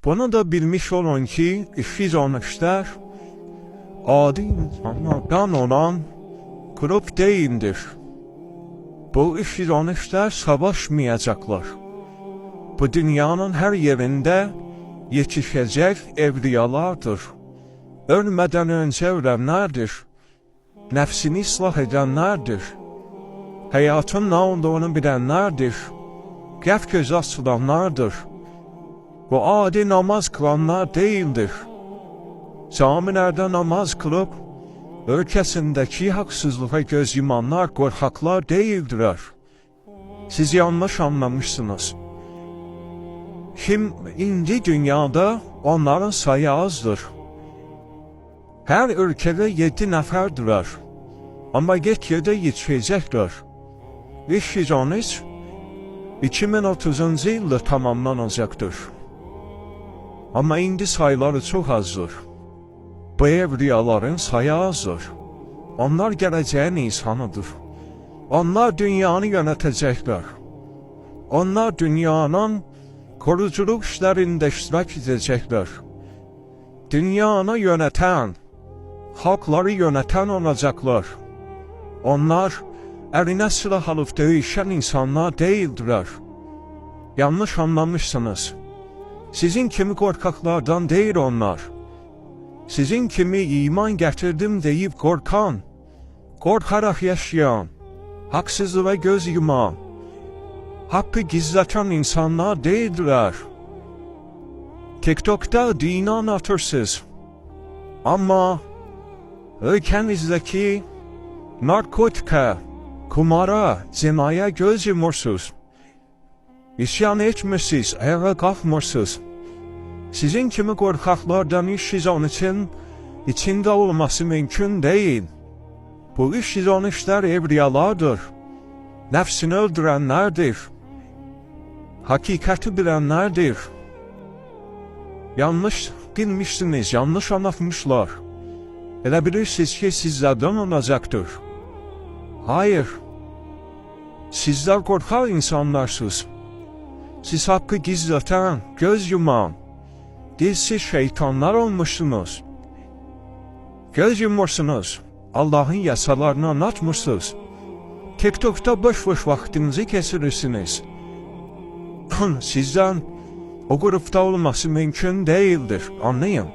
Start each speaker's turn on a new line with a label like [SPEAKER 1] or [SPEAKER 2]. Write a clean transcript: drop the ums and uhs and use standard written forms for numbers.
[SPEAKER 1] Bunu da bilmiş olun ki şizofrenler adi insanlardan olan grup değildir. Bu şizofrenler savaşmayacaklar. Bu dünyanın her yerinde yetişecek evliyalardır. Ölmeden önce ölenlerdir. Nefsini ıslah edenlerdir. Hayatın ne olduğunu bilenlerdir. Gef göz açılanlardır. Bu adi namaz kılanlar değildir. Camilerde namaz kılıp, ülkesindeki haksızlığa göz yumanlar korkaklar değildirler. Siz yanlış anlamışsınız. Şimdi dünyada onların sayı azdır. Her ülkede 7 neferdirler. Ama gitgide yetişecekler. İşiniz 2030 yılda tamamlanacaktır. Ama indi sayıları çok azdır. Bu evliyaların sayı azdır. Onlar geleceğin insanıdır. Onlar dünyanı yönetecekler. Onlar dünyanın koruculuk işlerinde iştirak edecekler. Dünyanı yöneten, halkları yöneten olacaklar. Onlar eline silah alıp dövüşen insanlar değildirler. Yanlış anlamışsınız. Sizin kimi korkaklardan değil onlar. Sizin kimi iman getirdim deyip korkan, korkarak yaşayan, haksızlığa göz yuman, hakkı gizleten insanlar değildirler. TikTok'ta dini anlatırsınız. Ama ülkenizdeki narkotika, kumara, zinaya göz yumursunuz. İsyan etmişsiniz, ayağa kalkmışsınız. Sizin kimi korkaklardan işsizon içinde olması mümkün değil. Bu işsizonlar evliyalardır. Nefsini öldürenlerdir. Hakikati bilenlerdir. Yanlış bilmişsiniz, yanlış anlatmışlar. Elə bilirsiniz ki sizlerden olacaktır. Hayır. Sizler korkak insanlarsınız. Siz hakkı gizleten, göz yuman, dilsiz şeytanlar olmuşsunuz. Göz yumursunuz. Allah'ın yasalarını anlatmışsınız. TikTok'ta boş vaktinizi kesirirsiniz. Sizden o grupta olması mümkün değildir. Anlayın.